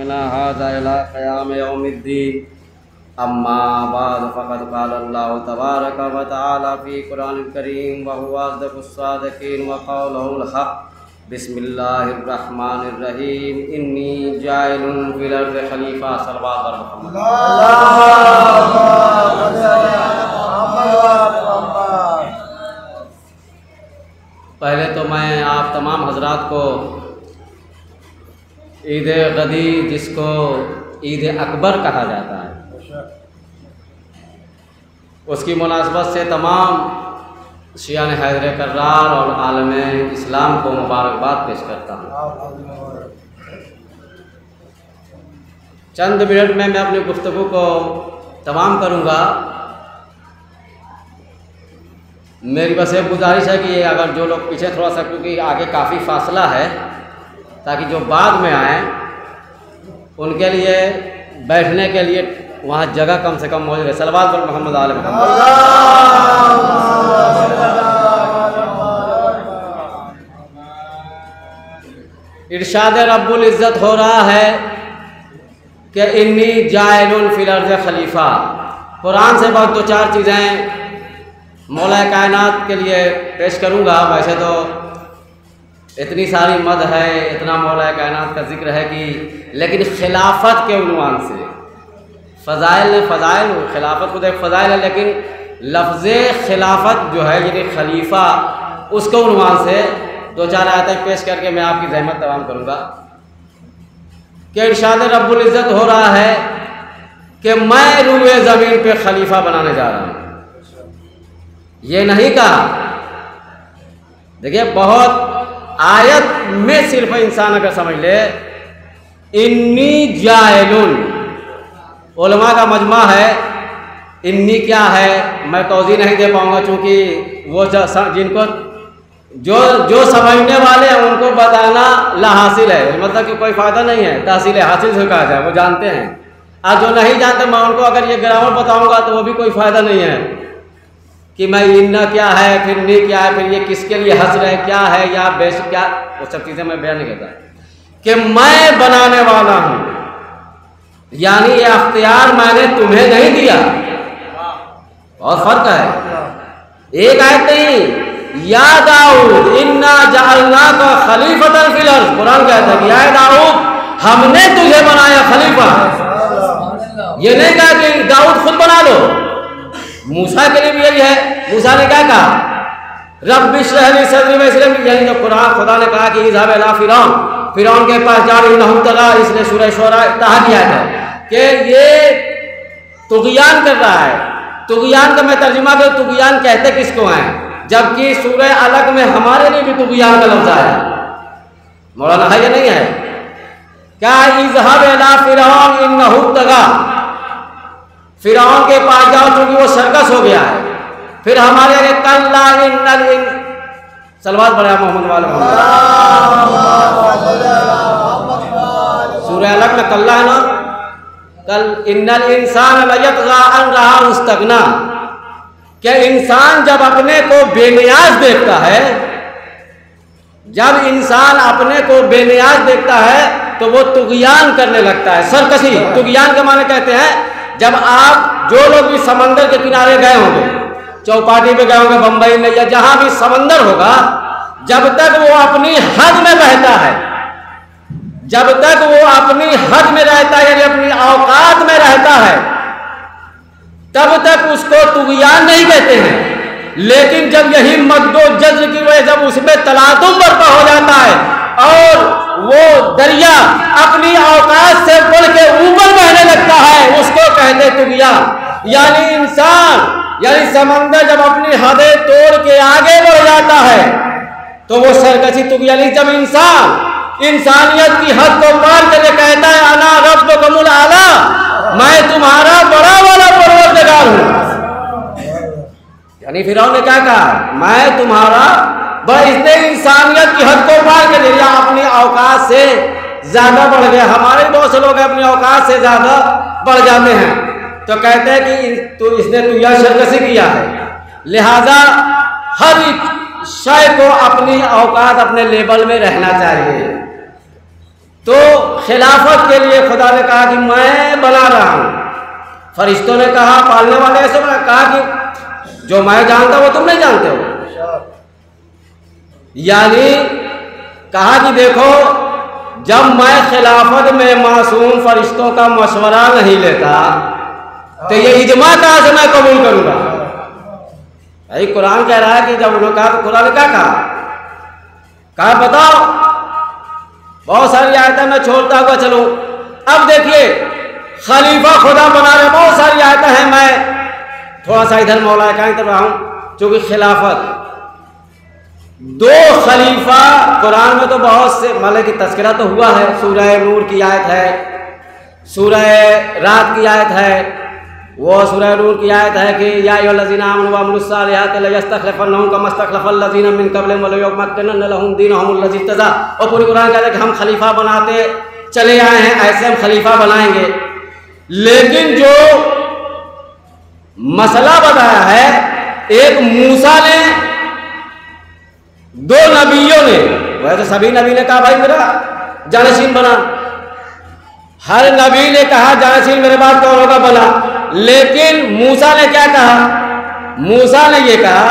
क़याम यौमिद्दीन अम्मा बाद फ़क़द क़ाल अल्लाहु तबारक व तआला फ़ी क़ुरानिल करीम व हुवा अस्दक़ुस सादिक़ीन व क़ौलुहुल हक़ बिस्मिल्लाहिर रहमानिर रहीम इन्नी जाइलुन फ़िल अर्ज़ि ख़लीफ़ा सल्लल्लाहु अलैहि वसल्लम। पहले तो मैं आप तमाम हज़रात को ईद गदी, जिसको ईद अकबर कहा जाता है, उसकी मुनासबत से तमाम शियान हैदर कर्रार और आलम इस्लाम को मुबारकबाद पेश करता हूँ। चंद मिनट में मैं अपनी गुफ्तगू को तमाम करूँगा। मेरी बस एक गुजारिश है कि अगर जो लोग पीछे थोड़ा सा, क्योंकि आगे काफ़ी फासला है, ताकि जो बाद में आए उनके लिए बैठने के लिए वहाँ जगह कम से कम मौजूद है। सल्लल्लाहु अलैहि मोहम्मद आले मोहम्मद। इरशाद रब्बुल इज़्ज़त हो रहा है कि इन्नी जाइलुन फिल अर्ज़ि खलीफा। कुरान से बहुत दो चार चीज़ें मौला कायनात के लिए पेश करूँगा। वैसे तो इतनी सारी मद है, इतना मौला कायनात का जिक्र है कि, लेकिन खिलाफत के उन्वान से फ़ज़ाइल खिलाफत खुद एक फ़ज़ाइल है, लेकिन लफ्ज़ खिलाफत जो है यानी खलीफा, उसके उन्वान से दो चार आयतें पेश करके मैं आपकी ज़हमत तमाम करूँगा कि इरशाद रब्बुल इज़्ज़त हो रहा है कि मैं रूए ज़मीन पे खलीफा बनाने जा रहा हूँ। ये नहीं कहा, देखिए बहुत आयत में सिर्फ इंसान अगर समझ ले इन्नी जाइलुन, उलमा का मजमा है। इन्नी क्या है मैं तौज़ी नहीं दे पाऊँगा, चूँकि वो जिनको जो समझने वाले हैं उनको बताना लाहासिल है, मतलब कि कोई फ़ायदा नहीं है, तहसील हासिल से कहा जाए, वो जानते हैं। और जो नहीं जानते मैं उनको अगर ये ग्रामर बताऊँगा तो वो भी कोई फ़ायदा नहीं है कि मैं इन्ना क्या है, फिर नी क्या है, फिर ये किसके लिए हस्र है, क्या है, या बेश क्या, वो सब चीज़ें मैं बयान नहीं करता कि मैं बनाने वाला हूँ। यानी ये अख्तियार मैंने तुम्हें नहीं दिया, बहुत फर्क है। एक आयत नहीं, या दाऊद इन्ना जअलनाका खलीफतन फिल अर्ज़, कुरान कहता है कि या दाऊद हमने तुझे बनाया खलीफा। ये नहीं कहा कि दाऊद खुद बना लो। मूसा के लिए भी यही है। मूसा ने क्या कहा, रब्बि इश्रह ली सदरी वयस्सिर, यानी तो कुरान खुदा ने कहा कि इज़हब इला फिरौन के पास जा, इन्नहु तग़ा, इसने सूरह शुअरा कहा दिया था कि ये तुग़यान कर रहा है। तुग़यान का मैं तर्जुमा कर, तुग़यान कहते किसको हैं, जबकि सूरह अलग में हमारे लिए भी तुग़यान का लफ्ज़ आया। मौलाना है या नहीं है क्या, इज़हब इला फिरौन इन्नहु तग़ा, फिरौन के पास जाओ क्योंकि वो सर्कस हो गया है। फिर हमारे आगे कल्ला इन्नल इन, सलवात पढ़ा मोहम्मद वाले सूरह अलग में कल्ला है ना, कल इन्नल इंसान लयतग़ा अन रहा इस्तग़ना, क्या इंसान जब अपने को बेनियाज देखता है, जब इंसान अपने को बेनियाज देखता है तो वो तुग़यान करने लगता है, सरकशी। तुग़यान के माने कहते हैं जब आप जो लोग भी समंदर के किनारे गए होंगे, चौपाटी पे गए होंगे, बंबई में या जहां भी समंदर होगा, जब तक वो अपनी हद में रहता है, जब तक वो अपनी हद में रहता है यानी अपनी औकात में रहता है, तब तक उसको तुग़यान नहीं कहते हैं। लेकिन जब यही मद्दो जज्र की वजह जब उसमें तलातुम बर्पा हो जाता है और वो दरिया अपनी औकात से बढ़ के ऊपर बहने लगता है, उसको कहते तुग़यान। यानी इंसान यानी समंदर जब अपनी हदें तोड़ के आगे बढ़ जाता है तो वो सरकशी तुग़यानी। जब इंसान इंसानियत की हद को पार करके कहता है अना रब्बुकुमुल आला, मैं तुम्हारा बड़ा वाला परवरदिगार हूँ, यानी फिरौन ने क्या कहा, मैं तुम्हारा इसने इंसानियत की हद को पार कर दिया, अपनी औकात से ज्यादा बढ़ गया। हमारे बहुत से लोग अपनी औकात से ज्यादा बढ़ जाते हैं, तो कहते हैं कि इसने तो यह सरकशी किया है। लिहाजा हर शय को अपनी औकात अपने लेवल में रहना चाहिए। तो खिलाफत के लिए खुदा ने कहा कि मैं बना रहा हूं। फरिश्तों ने कहा, पालने वाले ऐसे कहा कि जो मैं जानता हूं वो तुम नहीं जानते हो। यानी कहा कि देखो, जब मैं खिलाफत में मासूम फरिश्तों का मशवरा नहीं लेता तो ये इजमा कहां से मैं कबूल करूंगा। भाई कुरान कह रहा है कि जब उन्होंने कहा तो कुरान ने क्या कहा बताओ। बहुत सारी आयतें मैं छोड़ता हुआ चलूं। अब देखिए, खलीफा खुदा बना रहे, बहुत सारी आयतें हैं। मैं थोड़ा सा इधर मौला का कर रहा हूं, क्योंकि खिलाफत दो खलीफा कुरान में तो बहुत से मतलब कि तस्करा तो हुआ है। सूरह नूर की आयत है, सूरह रात की आयत है, वो सूरह नूर की आयत है कि या अय्युहल्लज़ीना आमनू वअमिलुस सालिहाति लयस्तखलिफन्नहुम कमा इस्तखलफ़ल्लज़ीना मिन क़ब्लिहिम वलयुमक्किनन्ना लहुम दीनहुमुल्लज़ी इर्तज़ा। और पूरी कुरान कहता है कि हम खलीफा बनाते चले आए हैं, ऐसे हम खलीफा बनाएंगे। लेकिन जो मसला बताया है, एक मूसा ने, दो नबियों ने, वैसे सभी नबी ने कहा भाई मेरा जानशीन बना, हर नबी ने कहा जानशीन मेरे बाद कौन होगा बना। लेकिन मूसा ने क्या कहा? मूसा ने ये कहा,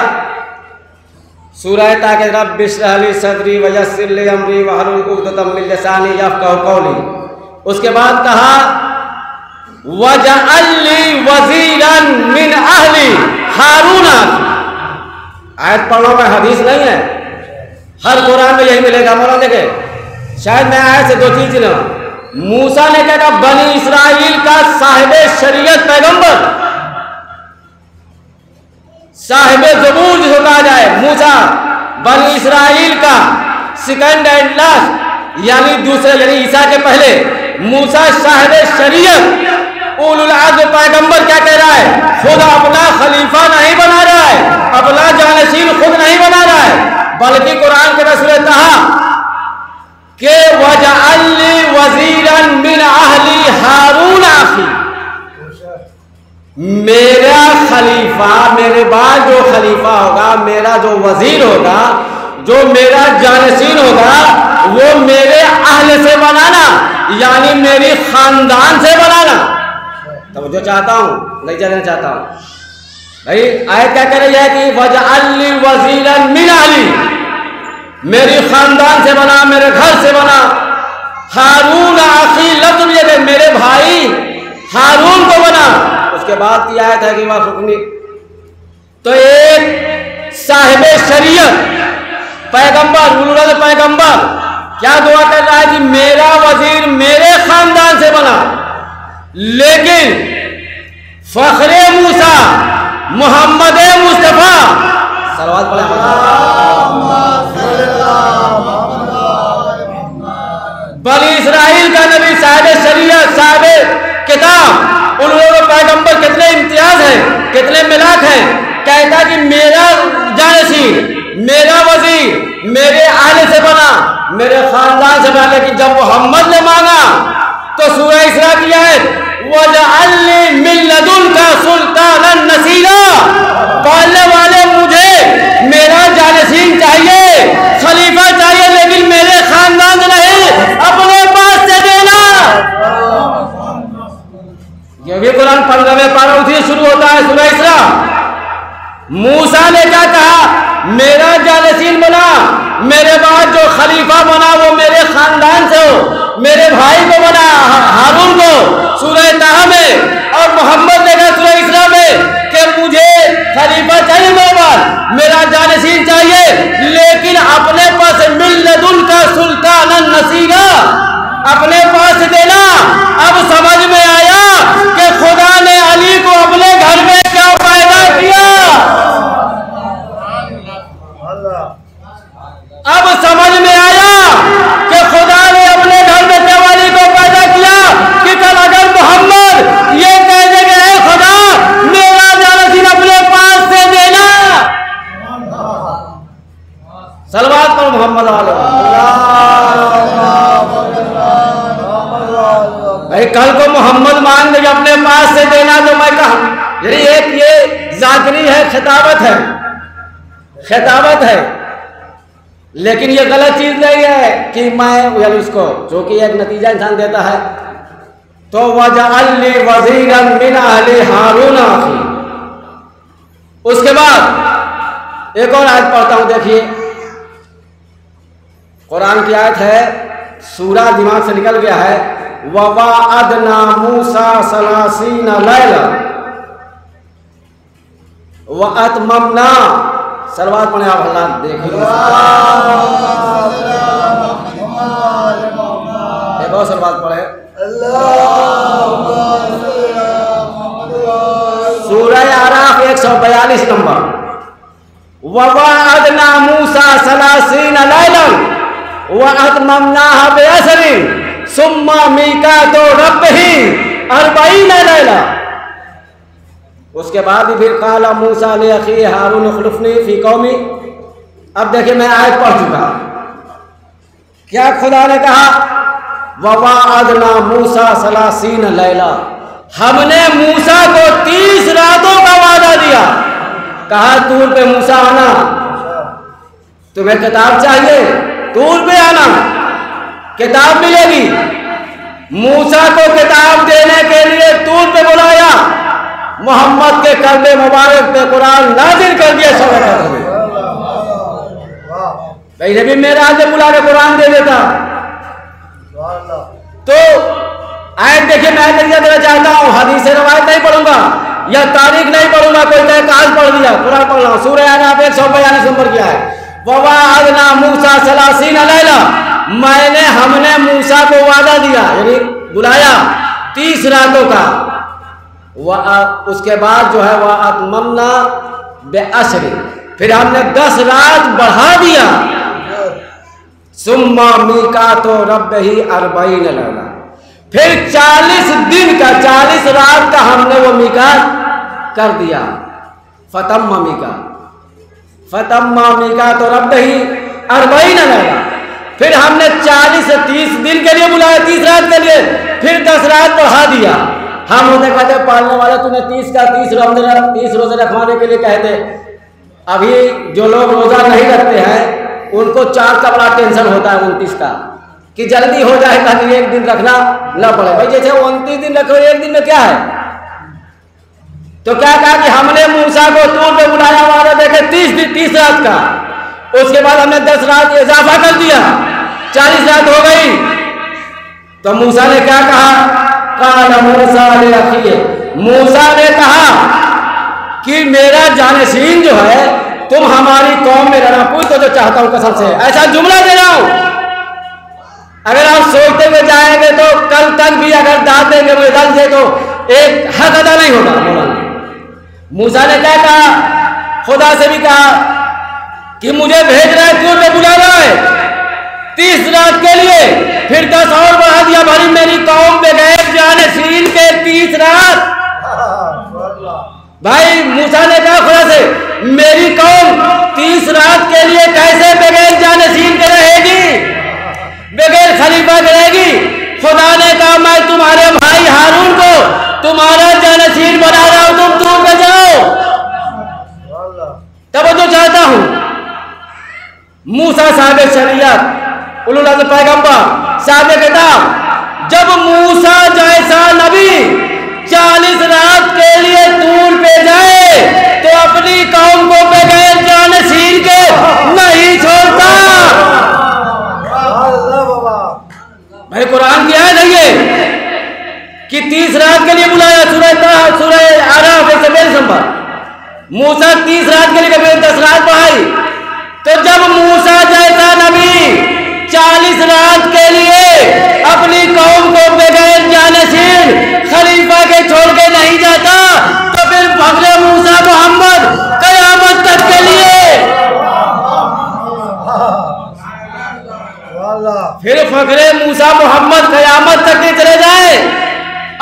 सूरह ताके रब्बि इश्रह ली सदरी वयस्सिर ली अमरी वहलुल उक़दतम मिन लिसानी यफ़क़हू क़ौली। उसके बाद कहा वजअल ली वज़ीरन मिन अहली हारून। आयत पढ़ो में हदीस नहीं है, हर कुरान में यही मिलेगा। मौला देखे, शायद मैं आयत से दो चीज ना। मूसा ने क्या कहा? बनी इस्राइल का साहिब शरीयत पैगंबर, साहिब ज़बूर जिसको कहा जाए, मूसा बनी इस्राइल का सेकंड एंड लास्ट, यानी दूसरे, यानी ईसा के पहले मूसा साहिब शरीयत उलुल अज़्म पैगंबर क्या कह रहा है? खुद अपना खलीफा नहीं बना रहा है, अपना जानशीन खुद नहीं बना रहा है, बल्कि कुरान के रसूल कहा कि वजअल ली वज़ीरन मिन अहली हारून आखी। मेरा खलीफा, मेरे बाद जो खलीफा होगा, मेरा जो वजीर होगा, जो मेरा जानशीन होगा, वो मेरे अहल से बनाना, यानी मेरी खानदान से बनाना। तब जो चाहता हूं नहीं जाना चाहता हूं भाई। आयत क्या कह रही है कि वजअल ली वज़ीरन मिन अहली, मेरी खानदान से बना, मेरे घर से बना। हारून आखी, लफ्ज़ ये मेरे भाई हारून को बना। उसके बाद की आयत है कि वह, तो एक साहिब शरीयत पैगंबर, उलुल अज़्म पैगंबर क्या दुआ कर रहा है कि मेरा वजीर मेरे खानदान से बना। लेकिन फखरे मूसा मोहम्मद मुस्तफा सलवात पढ़े, बनी इस्राइल का नबी, साहिब शरीयत, साहिब किताब, उलुल अज़्म पैगंबर, कितने इम्तियाज हैं, कितने मिलाक हैं। कहता कि मेरा जानशीन, मेरा वजीर मेरे आले से बना, मेरे खानदान से बना। लेकिन जब मोहम्मद ने मांगा तो सूरह इसरा की आयत वजअल ली मिन लदुनका सुल्तानन नसीरा, पालने वाले मुझे मेरा जानशीन चाहिए, खलीफा चाहिए, लेकिन मेरे खानदान से नहीं, अपने पास से देना। ये भी कुरान 15वें पारा उसी शुरू होता है, सूरह इसरा। मूसा ने क्या कहा? मेरा जानशीन बना, मेरे बाद जो खलीफा बना वो मेरे खानदान से हो, मेरे भाई को बना, हारून को, सूरह ताहा में। और मोहम्मद ने कहा सूरह इसरा में कि मुझे खलीफा चाहिए, मेरे बाद मेरा जानशीन चाहिए, लेकिन अपने पास मिन लदुनका सुल्तानन नसीरा, अपने पास देना। अब समझ में आया कि खुदा ने अली को अपने घर में क्या पैदा किया। अब समझ में आया कि खुदा ने अपने घर में क्या अली को पैदा किया कि कल अगर मोहम्मद ये कह देंगे है खुदा मेरा जानशीन अपने पास से देना। सलवात पर मोहम्मद वाले भाई, कल को मोहम्मद मान दे अपने पास से देना तो मैं कहा, यानी एक ये जाकरी है, खिताबत है, खिताबत है। लेकिन ये गलत चीज नहीं है कि मैं उसको, जो कि एक नतीजा इंसान देता है। तो वजअलनी वज़ीरन मिन अहली हारून अखी। उसके बाद एक और आयत पढ़ता हूं, देखिए कुरान की आयत है, सूरा दिमाग से निकल गया है। ववाअदना मूसा सलासीना लैला व अतममना। सलवात पढ़े आप, अल्लाह देखिए। एक और सलवात पढ़े। सूरह आराफ 142 नंबर। ववाअदना मूसा सलासीना लैलन व अतममनाहा बिअशरिन सुम्मा मीकातु रब्बिही 40 लैला। उसके बाद ही फिर काला मूसा ने अखी हारून उखलुफनी फी कौमी। अब देखिए मैं आयत पढ़ चुका, क्या खुदा ने कहा? ववाअदना मूसा सलासीन लैला, हमने मूसा को 30 रातों का वादा दिया। कहा तूर पे मूसा आना, तुम्हें किताब चाहिए, तूर पे आना, किताब मिलेगी। मूसा को किताब देने के लिए तूर पे बुलाया, मोहम्मद के कल्बे मुबारक पे कुरान नाजिल कर दिया। पहले भी मेरा आज बुला के कुरान दे देता। तो आयत देखिए, मैं नतीजा देना चाहता हूँ, हदीस से रवायत नहीं पढ़ूंगा या तारीख नहीं पढ़ूंगा, कोई तहकाज पढ़ दिया, कुरान पढ़ रहा हूँ। सूरह आराफ 142 नंबर किया है। ववाअदना मूसा सलासीना लैला, हमने मूसा को वादा दिया, यानी बुलाया 30 रातों का। उसके बाद जो है वह अतममना बिअशरिन, फिर हमने 10 रात बढ़ा दिया। सुम्मा मीकातु रब्बिही 40 लैला, फिर 40 दिन का, 40 रात का हमने वो मीकात कर दिया। फतम्मा मीकातु रब्बिही 40 लैला, फिर हमने 40 से 30 दिन के लिए बुलाया, 30 रात के लिए, फिर 10 रात बढ़ा दिया। हम होते कहते पालने वाले तूने 30 रोजे रखवाने के लिए कहते। अभी जो लोग रोजा नहीं रखते हैं उनको 4 का बड़ा टेंशन होता है, 29 का, कि जल्दी हो जाए ताकि एक दिन रखना न पड़े। भाई जैसे 29 दिन रखो, एक दिन में क्या है? तो क्या कहा कि हमने मूसा को तूर पे बुलाया, वादा देखे 30 रात का। उसके बाद हमने 10 रात इजाफा कर दिया, 40 रात हो गई। तो मूसा ने क्या कहा? काला मूसा ने अखी, मूसा ने कहा कि मेरा जानशीन जो है, तुम हमारी कौम में रहना, पूछ तो चाहता हूं कसम से, ऐसा जुमला दे रहा हूं। अगर आप सोचते हुए जाएंगे तो कल तक भी अगर दाद देंगे मैदान से तो एक हक अदा नहीं होगा। मूसा ने क्या कहा? खुदा से भी कहा कि मुझे भेज रहा है, तूर पे बुला रहा है 30 रात के लिए, फिर 10 और बढ़ा दिया। भाई मेरी कौम पे गए जानशीन के 30 रात। भाई मूसा ने कहा खुदा से, मेरी कौम 30 रात के लिए कैसे बगैर जानशीन के रहेगी, बगैर खलीफा के रहेगी? खुदा ने कहा मैं तुम्हारे भाई हारून को तुम्हारा जानशीन बना रहा हूं, तुम दूर पे जाओ। तब तो चाहता हूं मूसा साहब शरीयत, उलुल अज़्म पैगंबर साहब किताब, जब मूसा जैसा नबी 40 रात के लिए तूर पे जाए तो अपनी कौम को बगैर जानशीन के नहीं छोड़ता। भाई कुरान की आयत है ये कि 30 रात के लिए बुलाया। सूरह आराफ 142 नंबर। मूसा 30 रात के लिए 10 रात बढ़ाई। तो जब मूसा जैसा नबी 40 रात के लिए अपनी कौम को बगैर जानशीन खलीफा के छोड़ के नहीं जाता, तो फिर फखरे मूसा मोहम्मद कयामत तक के लिए, फिर फखरे मूसा मोहम्मद कयामत तक के चले जाए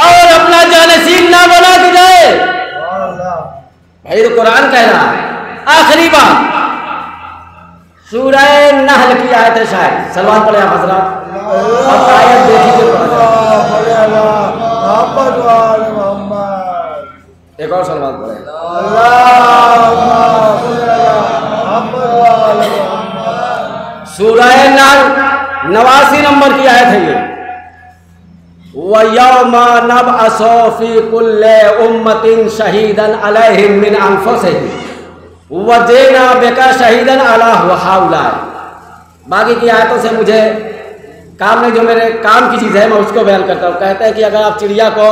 और अपना जानशीन ना बना के जाए। भाई तो कुरान कह रहा है। आखिरी बात सूरह नहल की आयत है, शायद सलवात पढ़े आप हजरत, और आयत देखिए। एक और सलवात पढ़े। सूरह नाल 89 नंबर की आयत है ये। व यौमा नबअसु फी कुल्ली उम्मतिन शहीदन अलैहिम मिन अनफुसिहिम व जीना बिका शहीदन अला हाउला। बाकी की आयतों से मुझे काम नहीं, जो मेरे काम की चीज़ है मैं उसको बयान करता हूँ। कहते हैं कि अगर आप चिड़िया को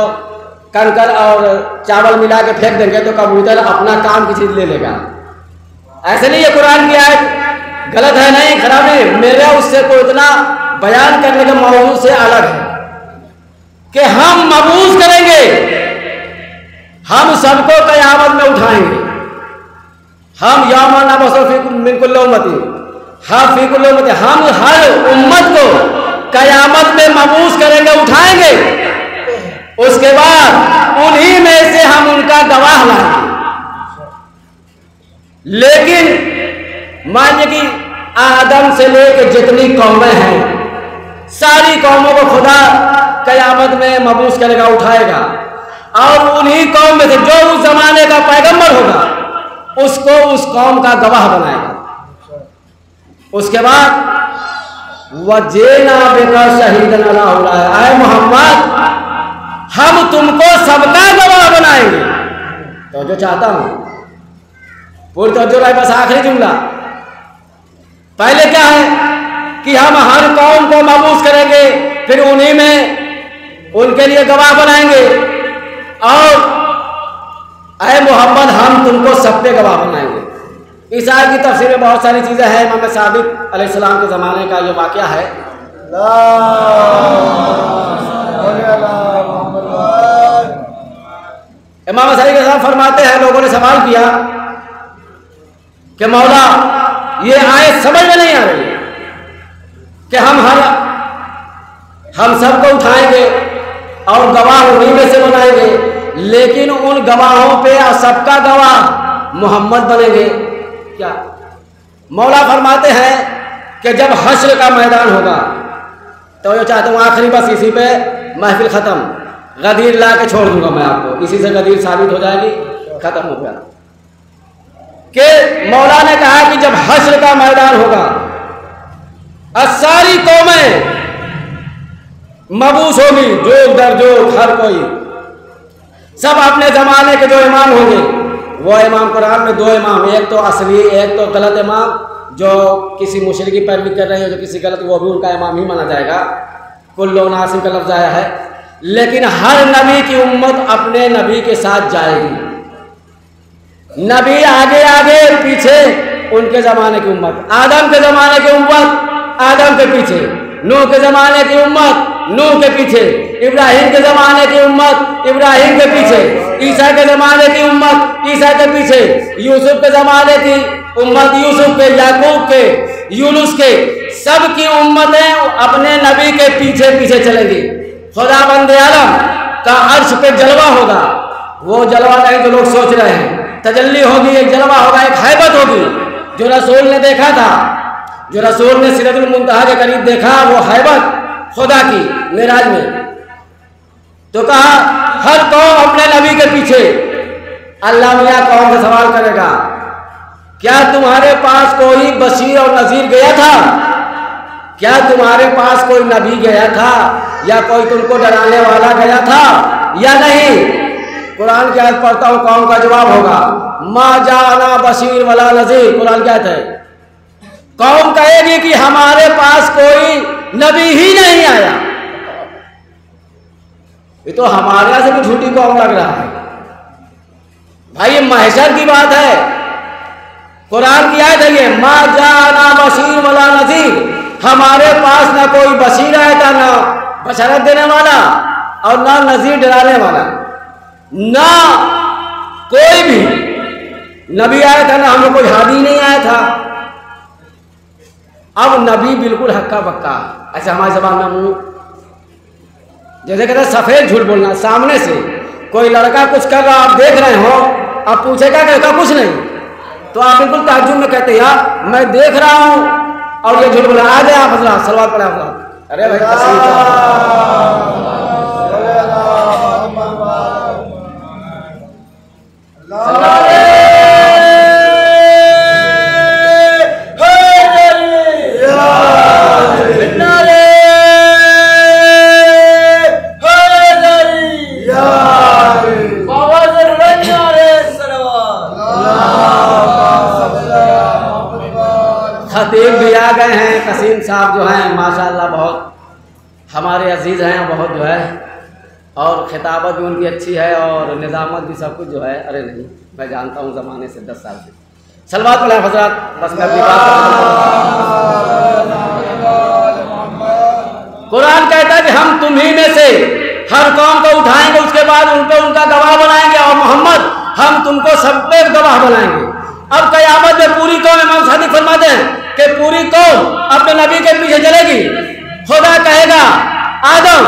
कंकर और चावल मिला के फेंक देंगे तो कबूतर अपना काम की चीज़ ले लेगा। ऐसे नहीं, ये कुरान की आयत गलत है, नहीं खराब नहीं, मेरा उससे कोई इतना बयान करने के मौजू से अलग है कि हम मबूस करेंगे, हम सबको क़यामत में उठाएंगे। हम यौमा नबअसु मिन कुल्ली उम्मतिन, हम हर उम्मत को क़यामत में मबूस करेंगे, उठाएंगे। उसके बाद उन्हीं में से हम उनका गवाह लाएंगे। लेकिन मानिए कि आदम से लेकर जितनी कौमें हैं, सारी कौमों को खुदा क़यामत में मबूस करेगा, उठाएगा, और उन्हीं कौम में से जो उस जमाने का पैगंबर होगा उसको उस कौम का गवाह बनाएगा। उसके बाद वजेना बिका शहीदन अला हाउला, आए मोहम्मद हम तुमको सबका गवाह बनाएंगे। तो जो चाहता हूं पूरी तवज्जो रहे, बस आखिरी जुमला। पहले क्या है कि हम हर कौम को मबूस करेंगे, फिर उन्हीं में उनके लिए गवाह बनाएंगे, और अय मोहम्मद हम तुमको सब पे गवाह बनाएंगे। इस आयत की तफसीर में बहुत सारी चीज़ें हैं। इमाम सादिक अलैहिस्सलाम के ज़माने का ये वाक़या है। इमाम सादिक अलैहिस्सलाम फरमाते हैं, लोगों ने सवाल किया कि मौला ये आयत समझ में नहीं आ रही है कि हम सबको उठाएंगे और गवाह उन्हीं में से बनाएंगे, लेकिन उन गवाहों पे सबका गवाह मोहम्मद बनेंगे क्या? मौला फरमाते हैं कि जब हश्र का मैदान होगा, तो ये चाहता हूँ आखिरी बस इसी पे महफिल ख़त्म, गदीर ला के छोड़ दूंगा मैं आपको, इसी से गदीर साबित हो जाएगी, ख़त्म हो गया। कि मौला ने कहा कि जब हश्र का मैदान होगा और सारी कौमें मबूस होगी, जोग दर जोग, हर कोई, सब अपने ज़माने के जो इमाम होंगे, वो इमाम कुरान में दो इमाम, एक तो असली, एक तो गलत इमाम, जो किसी मुशरिक की पैरवी कर रहे हैं, जो किसी गलत, वो भी उनका इमाम ही माना जाएगा। कुल्लु नासिम का लफ्ज़ आया है। लेकिन हर नबी की उम्मत अपने नबी के साथ जाएगी। नबी आगे आगे, पीछे उनके ज़माने की उम्मत। आदम के ज़माने की उम्मत आदम के पीछे, नूह के ज़माने की उम्मत नूह के पीछे, इब्राहिम के ज़माने की उम्मत इब्राहिम के पीछे, ईसा के ज़माने की उम्मत ईसा के पीछे, यूसुफ के ज़माने की उम्मत यूसुफ के, याकूब के, यूनुस के, सब की उम्मतें अपने नबी के पीछे पीछे चलेंगी। खुदाबंद आलम का अर्श पे जलवा होगा, वो जलवा नहीं जो लोग सोच रहे हैं, तजल्ली होगी, एक जलवा होगा, एक हैबत होगी, जो रसूल ने देखा था, जो रसूल ने सिदरतुल मुंतहा के करीब देखा, वो हैबत खुदा की मेराज में। तो कहा हर कौम अपने नबी के पीछे। अल्लाह मियां कौम से सवाल करेगा, क्या तुम्हारे पास कोई बशीर और नज़ीर गया था? क्या तुम्हारे पास कोई नबी गया था, या कोई तुमको डराने वाला गया था या नहीं? कुरान की आयत पढ़ता हूँ, कौम का जवाब होगा मा जाना बशीर वला नज़ीर। कुरान क्या है? कौम कहेगी कि हमारे पास कोई नबी ही नहीं आया। ये तो हमारे यहां से भी झूठी कौम लग रहा है भाई, ये महशर की बात है। कुरान की आयत है ये, मा जाना बशीर वला नज़ीर, हमारे पास ना कोई बशीर आया था, ना बशरत देने वाला, और ना नज़ीर डराने वाला, ना कोई भी नबी आया था, ना हमें कोई हादी नहीं आया था। अब नबी बिल्कुल हक्का बक्का, ऐसे हमारे ज़बान में मुंह, जैसे कहते हैं सफ़ेद झूठ बोलना। सामने से कोई लड़का कुछ कर रहा, आप देख रहे हो, आप पूछेगा कहता कुछ नहीं, तो आप बिल्कुल ताज्जुब में कहते हैं यार मैं देख रहा हूँ और ये झूठ बोल रहा है। आ जाए आप हजरात, सलवात पढ़े हजरात। अरे भाई तस्वीर खतीब भी आ गए हैं, कसीम साहब जो हैं माशाअल्लाह बहुत हमारे अजीज़ हैं, बहुत जो है और खिताबत भी उनकी अच्छी है और निज़ामत भी सब कुछ जो है। अरे नहीं, मैं जानता हूँ ज़माने से 10 साल से। सलवात पढ़े हज़रात, बस मैं अपनी बात। कुरान कहता है कि हम तुम्ही में से हर कौम को उठाएंगे, उसके बाद उन पे उनका गवाह बनाएंगे और मोहम्मद हम तुमको सब पे गवाह बनाएंगे। अब क़यामत में पूरी कौम, इमाम सादिक फरमाते हैं कि पूरी कौम अपने नबी के पीछे चलेगी। खुदा कहेगा आदम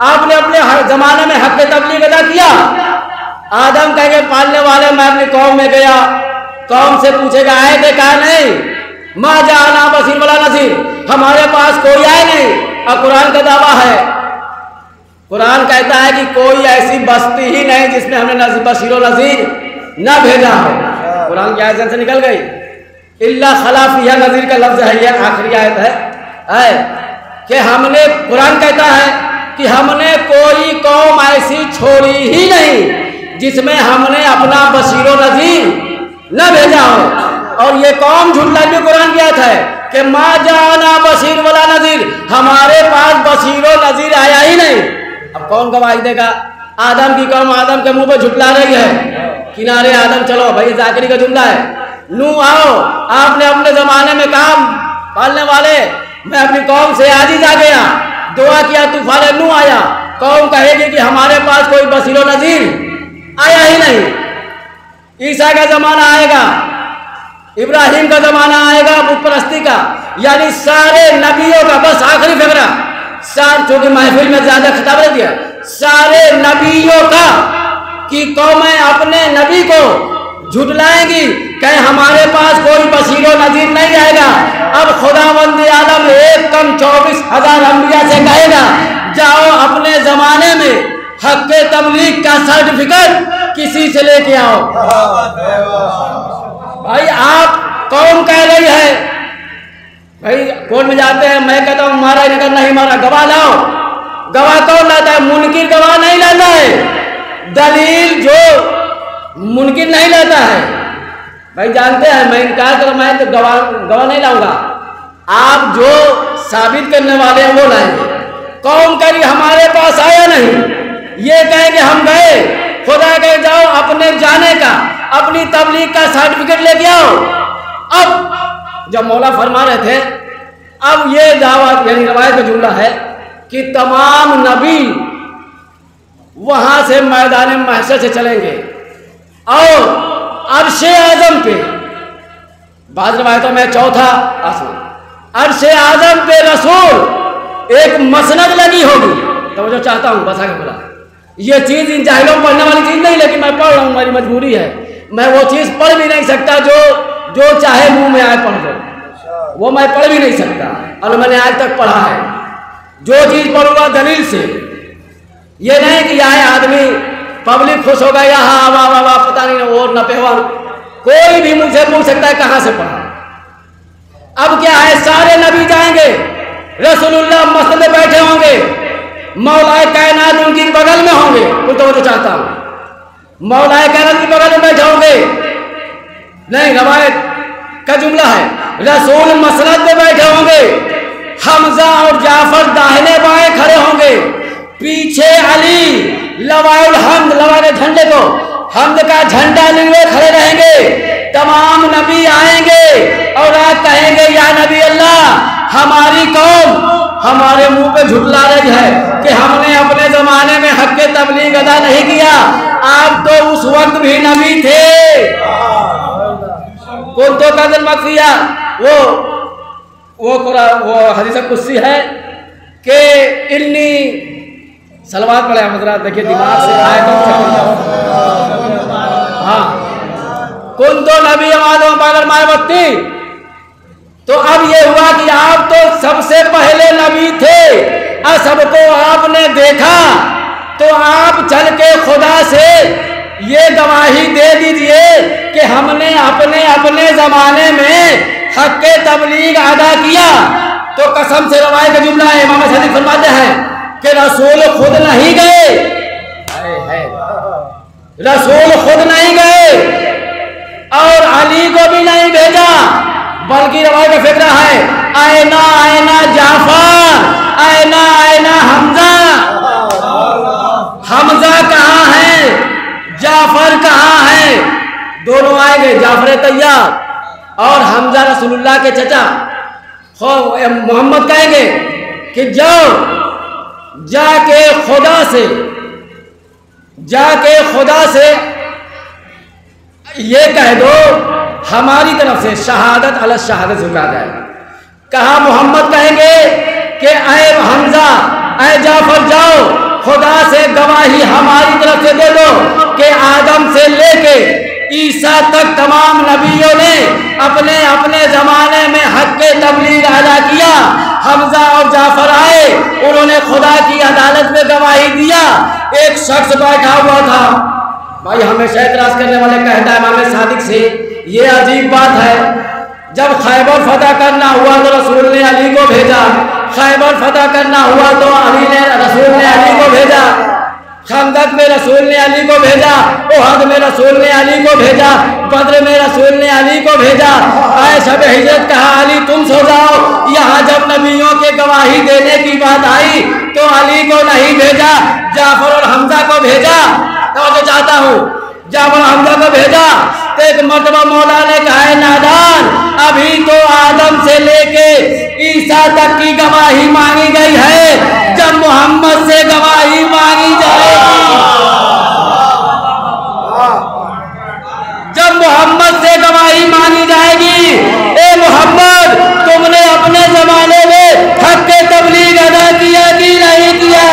आपने अपने जमाने में हक तबलीग अदा किया। आदम कहेंगे पालने वाले मैं अपनी कौम में गया, कौम से पूछेगा आए थे, कहा नहीं, माँ जाना बसीर वाला नसीर, हमारे पास कोई आए नहीं। और कुरान का दावा है, कुरान कहता है कि कोई ऐसी बस्ती ही नहीं जिसमें हमने बशीर व नज़ीर न भेजा हो। कुरान की आयत से निकल गई, इल्ला खलाफिया नज़ीर का लफ्ज़ है, यह आखिरी आयत है कि हमने, कुरान कहता है कि हमने कोई कौम ऐसी छोड़ी ही नहीं जिसमें हमने अपना बशीर व नज़ीर न भेजा हो। और ये कौम झूठला भी कुरान की आयत है कि माँ जाना बशीर वाला नज़ीर, हमारे पास बशीर व नज़ीर आया ही नहीं। अब कौन गवाही देगा? आदम की कौम आदम के मुंह पे झुटला रही है, किनारे आदम चलो भाई, जाकरी का जुमला है। नूह आओ, आपने अपने जमाने में काम पालने वाले, मैं अपनी कौम से आज ही जा गया, दुआ किया, तूफान नूह आया। कौम कहेगी कि हमारे पास कोई बशीर व नज़ीर आया ही नहीं। ईसा का जमाना आएगा, इब्राहिम का जमाना आएगा बुत परस्ती का, यानी सारे नबियों का, बस आखिरी फिक्रा सार, जो कि महफिल में ज्यादा खिताब दिया, सारे नबियों का कि कौमें अपने नबी को झुटलाएंगी, कहे हमारे पास कोई बशीर व नज़ीर नहीं आएगा। अब खुदावंद आलम एक कम 24,000 अंबिया से कहेगा जाओ अपने जमाने में हक के तबलीग का सर्टिफिकेट किसी से लेके आओ। भाई आप कौन कह रही है, भाई कोर्ट में जाते हैं, मैं कहता हूँ मारा ही नगर नहीं मारा, गवाह लाओ। गवाह कौन लाता है? मुनकिर गवाह नहीं लाता है, दलील जो मुनकिर नहीं लाता है। भाई जानते हैं मैं इनकार करूँ, मैं तो गवाह नहीं लाऊंगा, आप जो साबित करने वाले हैं वो लाएंगे। कौन कह हमारे पास आया नहीं, ये कहेंगे हम गए, खुदा कहे जाओ अपने जाने का, अपनी तबलीग का सर्टिफिकेट लेके आओ। अब जब मौला फरमा रहे थे, अब ये दावा यानी रवायत का जुमला है कि तमाम नबी वहां से मैदान महशर से चलेंगे और अर्शे आजम पे, बाद रवायतों में चौथा आसमान, अर्शे आजम पे रसूल एक मसनद लगी होगी। तो जो चाहता हूं बस आगे बोला, ये चीज इन जाहिलों में पढ़ने वाली चीज नहीं, लेकिन मैं पढ़ रहा हूं, मेरी मजबूरी है, मैं वो चीज पढ़ भी नहीं सकता जो चाहे मुंह में आए पढ़ दो, वो मैं पढ़ भी नहीं सकता। और मैंने आज तक पढ़ा है, जो चीज पढ़ूंगा दलील से, ये नहीं कि आए आदमी पब्लिक खुश हो गया, हाँ वाह वाह वाह पता नहीं और नपेवा, कोई भी मुझसे पूछ सकता है कहां से पढ़ा। अब क्या है, सारे नबी जाएंगे, रसूलुल्लाह मस्जिद में बैठे होंगे, मौलाए कायनात उनकी बगल में होंगे, कुछ तो चाहता हूं मौलाए कायनात की बगल में बैठे होंगे, नहीं रवायत का जुमला है, रसूल मसनद में बैठे होंगे, हमजा और जाफर दाहिने बाएं खड़े होंगे, पीछे अली लवाउल हम्द, लवाए झंडे को हम्द का झंडा लिए खड़े रहेंगे। तमाम नबी आएंगे और आज कहेंगे या नबी अल्लाह, हमारी कौम हमारे मुंह पे झुटला रही है कि हमने अपने जमाने में हक के तबलीग अदा नहीं किया, आप तो उस वक्त भी नबी थे। कौन तो कदर मखफिया, वो हदीस कुदसी है कि इन्नी सलवात पढ़े हजरात, देखिए दिमाग से आए तो हाँ, कौन तो नबी आदम पागल मायावती। तो अब ये हुआ कि आप तो सबसे पहले नबी थे और सबको आपने देखा, तो आप चल के खुदा से ये गवाही दे दीजिए कि हमने अपने अपने जमाने में हक के तबलीग अदा किया। तो कसम से रवायत का जुमला है, इमाम सादिक फरमाते हैं कि रसूल खुद नहीं गए, रसूल खुद नहीं गए और अली को भी नहीं भेजा, बल्कि रवायत का फिक्र है आयना आयना जाफर, आयना आयना हमजा। हमजा कहाँ है, जाफर कहाँ है? दोनों आएंगे, जाफर तैयार और हमजा रसूलुल्लाह के चचा। मोहम्मद कहेंगे कि जाओ जाके खुदा से ये कह दो हमारी तरफ से शहादत अल शहादत झुका जाए। कहा मोहम्मद कहेंगे कि ऐ हमजा ऐ जाफर जाओ खुदा से गवाही हमारी तरफ से दे दो कि आदम से लेके ईसा तक तमाम नबियों ने अपने अपने जमाने में हक के तबलीग अदा किया। हमजा और जाफर आए, उन्होंने खुदा की अदालत में गवाही दिया। एक शख्स बैठा हुआ था, भाई हमेशा इतराज करने वाले कहता है इमाम सादिक से, ये अजीब बात है, जब खैबर फतह करना हुआ तो रसूल ने अली को भेजा, खैबर फतह करना हुआ तो रसूल ने अली को भेजा, खंदक में रसूल ने अली को भेजा, उहद में रसूल ने अली को भेजा, बद्र में रसूल ने अली को भेजा। आए शब हिजरत कहा अली तुम सो जाओ। यहाँ जब नबियों के गवाही देने की बात आई तो अली को नहीं भेजा, जाफर और हमजा को भेजा। तो चाहता हूँ जाफर हमजा को भेजा तो एक मर्तबा मौला ने कहा नादान, अभी तो आदम से लेके ईसा तक की गवाही मांगी गई है, जब मोहम्मद से गवाही मांगी जाएगी, जब मोहम्मद से गवाही मांगी जाएगी, ए मोहम्मद तुमने अपने जमाने में हक के तबलीग अदा किया कि नहीं किया?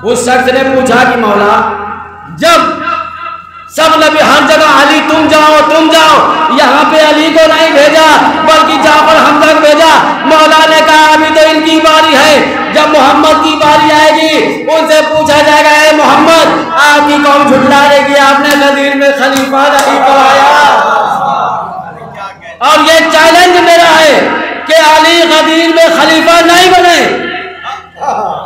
उस शख्स ने पूछा कि मौला जब सब नबी हर जगह अली तुम जाओ, यहाँ पे अली को नहीं भेजा बल्कि जाफर हमजा को भेजा। मौला ने कहा अभी तो इनकी बारी है, जब मोहम्मद की बारी आएगी उनसे पूछा जाएगा ए मोहम्मद आपकी कौम झुठला देगी, आपने गदीर में खलीफा नहीं कराया। और ये चैलेंज मेरा है कि अली गदीर में खलीफा नहीं बने।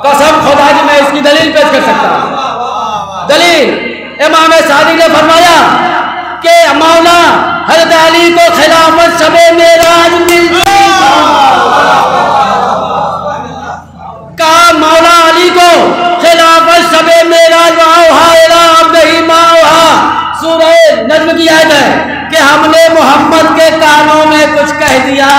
कसम खुदा की मैं इसकी दलील पेश कर सकता हूं। दलील इमाम सादिक ने फरमाया कि मौला हज़रत अली को खिलाफत शबे मेराज मिल गई। कहा मौला अली को खिलाफत शबे मेराज सूरह नज्म की आयत है कि हमने मोहम्मद के कानों में कुछ कह दिया,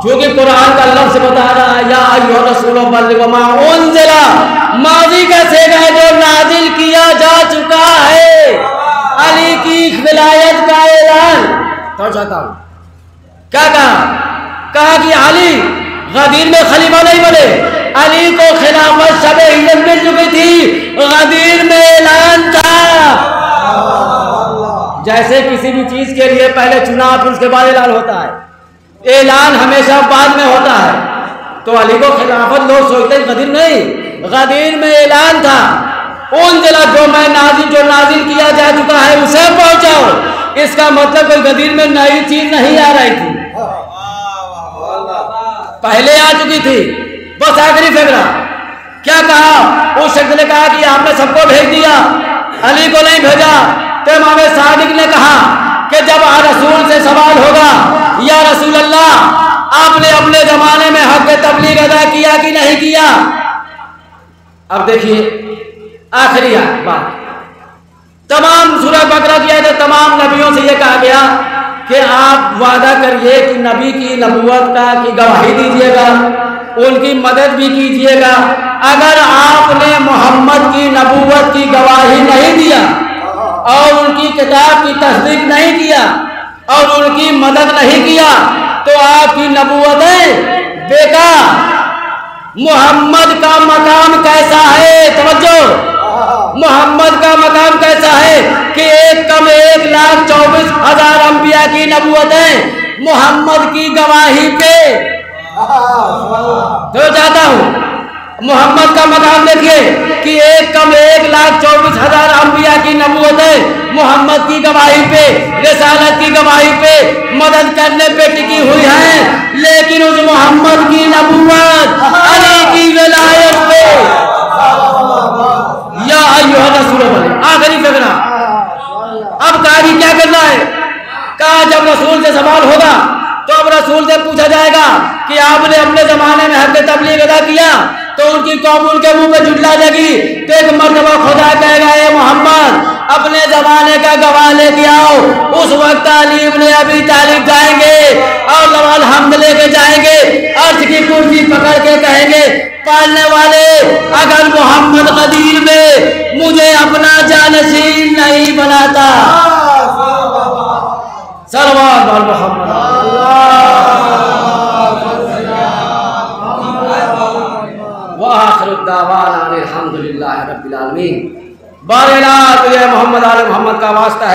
क्योंकि कुरान का लफ्ज़ बता रहा है या अय्युहा रसूल बल्लिग मा उनज़िला, माज़ी का सेगा जो नाजिल किया जा चुका है। अली की विलायत का ऐलान तो चाहता हूं। क्या कहा कि अली गदीर में खलीफा नहीं बने, अली को खिलाफत शबे हिजरत मिल चुकी थी, गदीर में ऐलान था। जैसे किसी भी चीज के लिए पहले चुनाव फिर उसके बाद ऐलान होता है, ऐलान हमेशा बाद में होता है। तो अली को खिलाफत लोग सोचते हैं गदीर नहीं, गदीर में ऐलान था। उन जिला जो नाजिल किया जा चुका है उसे पहुंचाओ। इसका मतलब कोई गदीर में नई चीज नहीं आ रही थी, पहले आ चुकी थी, बस आखिरी फिक्रा। क्या कहा उस शख्स ने कहा कि आपने सबको भेज दिया, अली को नहीं भेजा। तो इमाम सादिक ने कहा कि जब रसूल से सवाल होगा या रसूल अल्लाह आपने अपने जमाने में हक तबलीग अदा किया कि नहीं किया। अब देखिए आखिरी बात, तमाम सूरह बकरा की आयत तमाम नबियों से यह कहा गया कि आप वादा करिए कि नबी की नबूवत की गवाही दीजिएगा, उनकी मदद भी कीजिएगा। अगर आपने मोहम्मद की नबूवत की गवाही नहीं दिया और उनकी किताब की तस्दीक नहीं किया और उनकी मदद नहीं किया तो आपकी नबूवतें बेकार। मोहम्मद का मकाम कैसा है, तवज्जो, मोहम्मद का मकाम कैसा है कि 1,24,000 अंबिया की नबूवतें मोहम्मद की गवाही पे। तो चाहता हूं मोहम्मद का मकाम देखिए कि 1,24,000 अंबिया की नबूवतें मोहम्मद की गवाही पे, रिसालत की गवाही पे, मदद करने पे टिकी हुई है। लेकिन उस मोहम्मद की नबूवत, अली की विलायत पे आखिरी फेंकना। अब कारी क्या करना है? कहा जब रसूल से सवाल होगा तो अब रसूल से पूछा जाएगा कि आपने अपने जमाने में हक तबलीग अदा किया, तो उनकी कौम उनके मुंह पे झुटला देगी। तो एक मर्तबा खुदा कहेगा, ए मोहम्मद अपने जमाने का गवाह लेके आओ। उस वक्त अली इब्ने अबी तालिब जाएंगे और लवाल हमद लेके जाएंगे, अर्श की कुर्सी पकड़ के कहेंगे, पालने वाले अगर मोहम्मद गदीर में मुझे अपना जानशीन नहीं बनाता। सल्लल्लाहु अलैहि मोहम्मद। व आखिरु दावाना अनिल हम्दुलिल्लाहि रब्बिल आलमीन। बारला तुझे मोहम्मद आले मोहम्मद का वास्ता है।